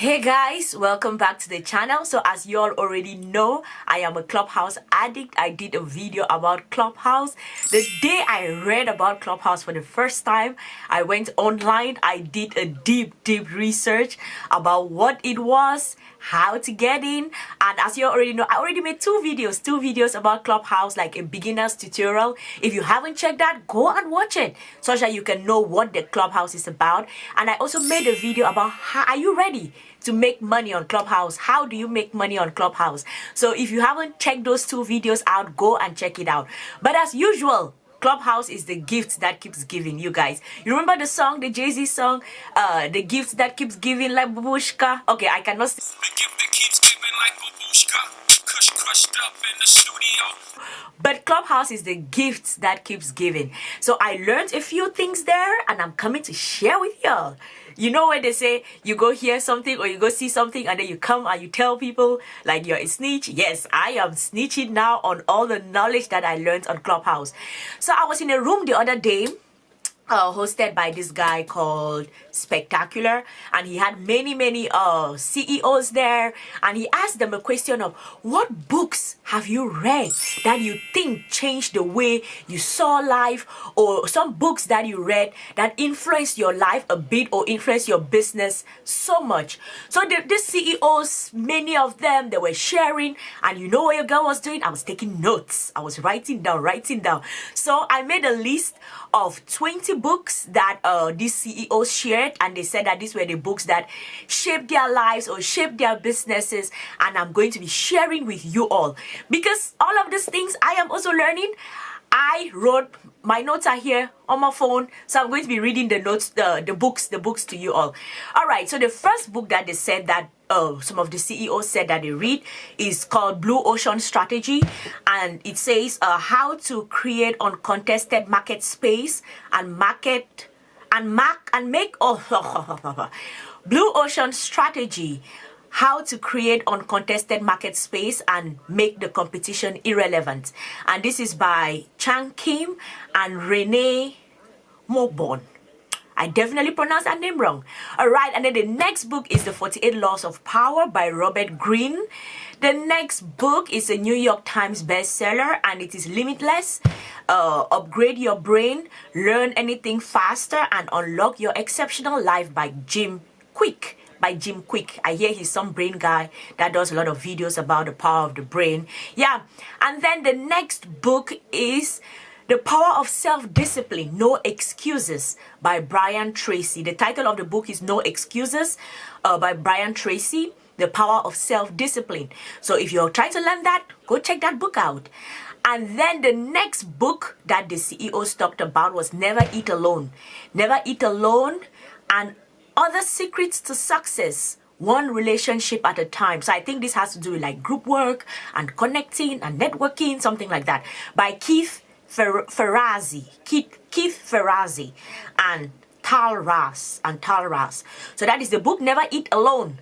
Hey guys, welcome back to the channel. So as you all already know, I am a Clubhouse addict. I did a video about Clubhouse. The day I read about Clubhouse for the first time, I went online. I did a deep research about what it was, how to get in, and as you already know, I already made two videos about Clubhouse, like a beginner's tutorial. If you haven't checked that, go and watch it so that you can know what the Clubhouse is about. And I also made a video about how are you ready to make money on Clubhouse. How do you make money on Clubhouse? So if you haven't checked those two videos out, go and check it out. But as usual, Clubhouse is the gift that keeps giving, you guys. You remember the song, the Jay-Z song, the gift that keeps giving like babushka? Okay, I cannot sing. The gift that keeps giving like babushka. Kush crushed up in the studio. But Clubhouse is the gift that keeps giving. So I learned a few things there and I'm coming to share with y'all. You know when they say you go hear something or you go see something and then you come and you tell people like you're a snitch? Yes, I am snitching now on all the knowledge that I learned on Clubhouse. So I was in a room the other day, hosted by this guy called Spectacular, and he had many CEOs there, and he asked them a question of what books have you read that you think changed the way you saw life, or some books that you read that influenced your life a bit or influenced your business so much. So the CEOs, many of them, they were sharing, and you know what your girl was doing? I was taking notes. I was writing down. So I made a list of 20 books that these CEOs shared, and they said that these were the books that shaped their lives or shaped their businesses, and I'm going to be sharing with you all because all of these things I am also learning. I wrote my notes are here on my phone, so I'm going to be reading the notes, the books to you all. All right, so the first book that they said that some of the CEOs said that they read is called Blue Ocean Strategy, and it says how to create uncontested market space and make Blue Ocean Strategy, how to create uncontested market space and make the competition irrelevant. And this is by Chang Kim and Renee Morborn. I definitely pronounced that name wrong. All right, and then the next book is The 48 Laws of Power by Robert Greene. The next book is a New York Times bestseller, and it is Limitless. Upgrade Your Brain, Learn Anything Faster, and Unlock Your Exceptional Life by Jim Quick. I hear he's some brain guy that does a lot of videos about the power of the brain. Yeah, and then the next book is The Power of Self-Discipline, No Excuses by Brian Tracy. The title of the book is No Excuses by Brian Tracy, The Power of Self-Discipline. So if you're trying to learn that, go check that book out. And then the next book that the CEOs talked about was Never Eat Alone. Never Eat Alone and Other Secrets to Success, One Relationship at a Time. So I think this has to do with like group work and connecting and networking, something like that, by Keith Ferrazzi and Tal Ras. So that is the book Never Eat Alone.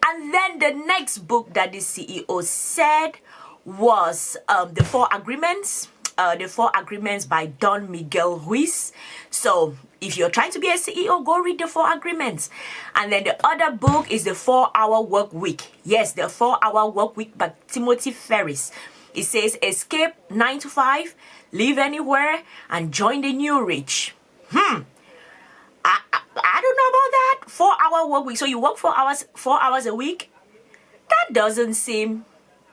And then the next book that the CEO said was The Four Agreements. The Four Agreements by Don Miguel Ruiz. So if you're trying to be a CEO, go read The Four Agreements. And then the other book is The 4-Hour Work Week. Yes, The 4-Hour Work Week by Timothy Ferris. It says escape 9 to 5, live anywhere, and join the new rich. I don't know about that. 4-hour work week. So you work 4 hours a week? That doesn't seem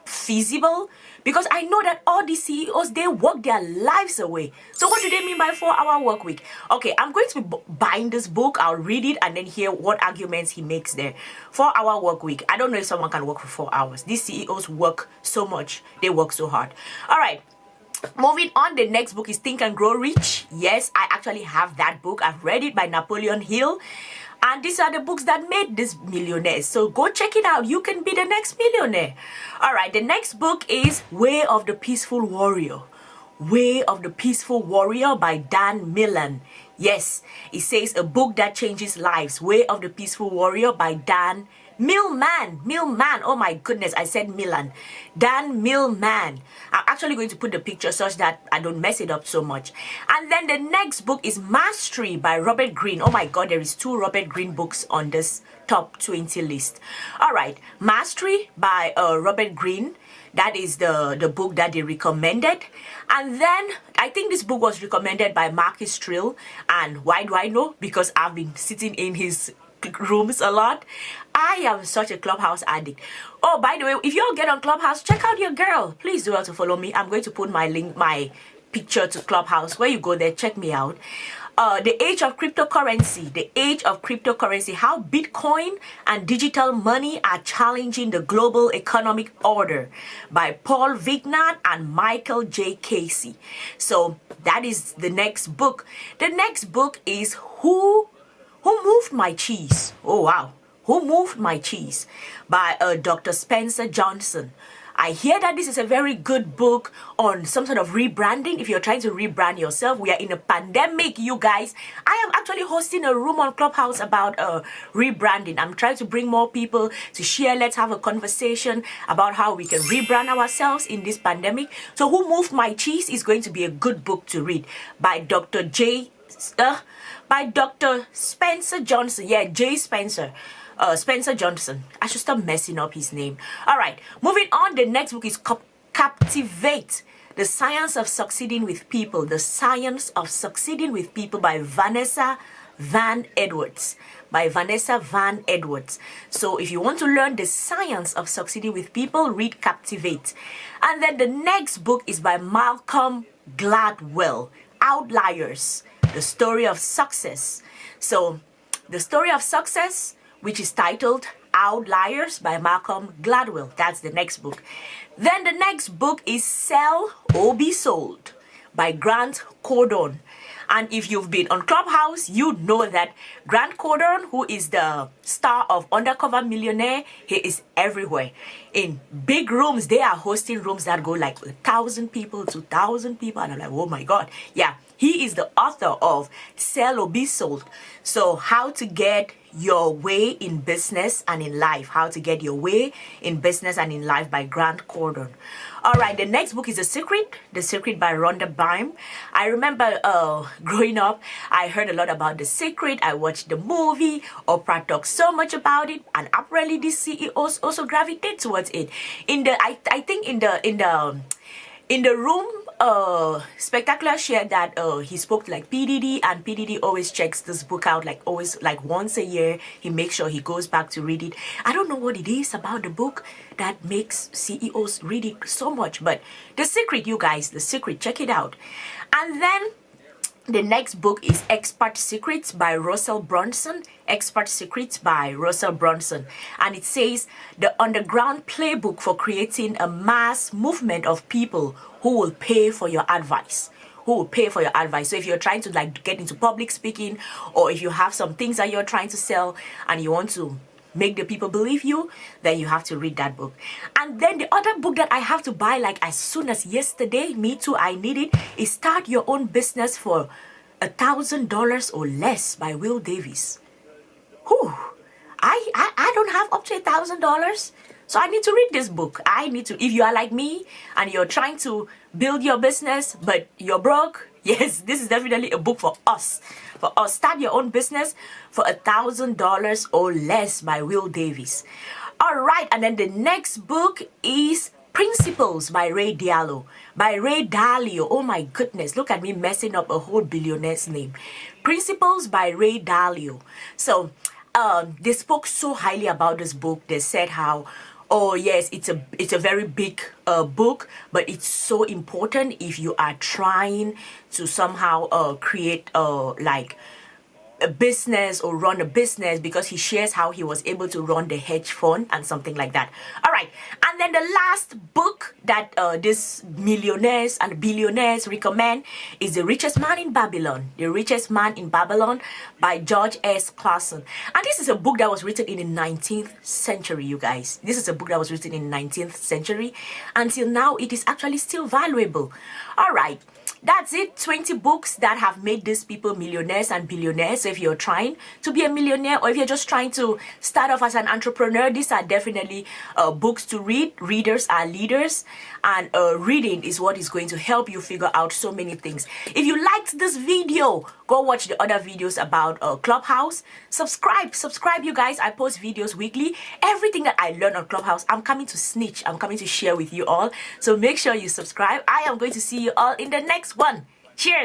feasible, because I know that all these CEOs, they work their lives away. So what do they mean by 4-hour work week? Okay, I'm going to be buying this book. I'll read it and then hear what arguments he makes there. 4-hour work week. I don't know if someone can work for 4 hours. These CEOs work so much. They work so hard. All right. Moving on, the next book is Think and Grow Rich. Yes, I actually have that book. I've read it by Napoleon Hill. And these are the books that made this millionaires. So go check it out. You can be the next millionaire. All right, the next book is Way of the Peaceful Warrior. Way of the Peaceful Warrior by Dan Millan. Yes, it says a book that changes lives. Way of the Peaceful Warrior by Dan Millman. Oh my goodness, I said Milan. Dan Millman. I'm actually going to put the picture such that I don't mess it up so much. And then the next book is Mastery by Robert Greene. Oh my God, there is 2 Robert Greene books on this top 20 list. All right, Mastery by Robert Greene. That is the book that they recommended. And then I think this book was recommended by Marcus Trill. And why do I know? Because I've been sitting in his rooms a lot. I am such a Clubhouse addict. Oh, by the way, if you all get on Clubhouse, check out your girl. Please do well to follow me. I'm going to put my picture to Clubhouse. Where you go there, check me out. The age of cryptocurrency. The age of cryptocurrency. How Bitcoin and digital money are challenging the global economic order, by Paul Vignan and Michael J. Casey. So that is the next book. The next book is Who Moved My Cheese? Oh, wow. Who Moved My Cheese? By Dr. Spencer Johnson. I hear that this is a very good book on some sort of rebranding. If you're trying to rebrand yourself, we are in a pandemic, you guys. I am actually hosting a room on Clubhouse about rebranding. I'm trying to bring more people to share. Let's have a conversation about how we can rebrand ourselves in this pandemic. So Who Moved My Cheese is going to be a good book to read by Dr. Spencer Johnson. Yeah, J. Spencer. Spencer Johnson. I should stop messing up his name. All right, moving on. The next book is Captivate, The Science of Succeeding with People. The Science of Succeeding with People by Vanessa Van Edwards. So if you want to learn the science of succeeding with people, read Captivate. And then the next book is by Malcolm Gladwell, Outliers, The Story of Success. So the story of success, which is titled Outliers by Malcolm Gladwell. That's the next book. Then the next book is Sell or Be Sold by Grant Cardone. And if you've been on Clubhouse, you know that Grant Cardone, who is the star of Undercover Millionaire, he is everywhere. In big rooms, they are hosting rooms that go like 1,000 people, 2,000 people. And I'm like, oh my God. Yeah, he is the author of Sell or Be Sold. So how to get your way in business and in life. How to get your way in business and in life by Grant Cardone. All right, the next book is The Secret by Rhonda Byrne. I remember growing up, I heard a lot about The Secret. I watched the movie. Oprah talked so much about it, and apparently these CEOs also gravitate towards it. I think in the room, Spectacular shared that he spoke to like PDD, and PDD always checks this book out, like always, like once a year. He makes sure he goes back to read it. I don't know what it is about the book that makes CEOs read it so much, but The Secret, you guys, The Secret, check it out. And then the next book is Expert Secrets by Russell Brunson. Expert Secrets by Russell Brunson. And it says the underground playbook for creating a mass movement of people who will pay for your advice. So if you're trying to like get into public speaking, or if you have some things that you're trying to sell and you want to make the people believe you, then you have to read that book. And then the other book that I have to buy like as soon as yesterday, me too, I need it, is Start Your Own Business for $1,000 or Less by Will Davis. Whew. I don't have up to $1,000, so I need to read this book. If you are like me and you're trying to build your business but you're broke, yes, this is definitely a book for us. Start Your Own Business for $1,000 or Less by Will Davis. All right, and then the next book is Principles by Ray Diallo. Oh my goodness, look at me messing up a whole billionaire's name. Principles by Ray Dalio. So they spoke so highly about this book. They said how, oh yes, it's a very big book, but it's so important if you are trying to somehow create like a business or run a business, because he shares how he was able to run the hedge fund and something like that. All right, and then the last book that these millionaires and billionaires recommend is The Richest Man in Babylon. The Richest Man in Babylon by George S. Clason. And this is a book that was written in the 19th century, you guys. This is a book that was written in the 19th century. Until now, it is actually still valuable. All right. That's it. 20 books that have made these people millionaires and billionaires. So if you're trying to be a millionaire, or if you're just trying to start off as an entrepreneur, these are definitely books to read. Readers are leaders, and reading is what is going to help you figure out so many things. If you liked this video, go watch the other videos about Clubhouse. Subscribe, you guys. I post videos weekly. Everything that I learn on Clubhouse, I'm coming to snitch. I'm coming to share with you all. So make sure you subscribe. I am going to see you all in the next one. Cheers.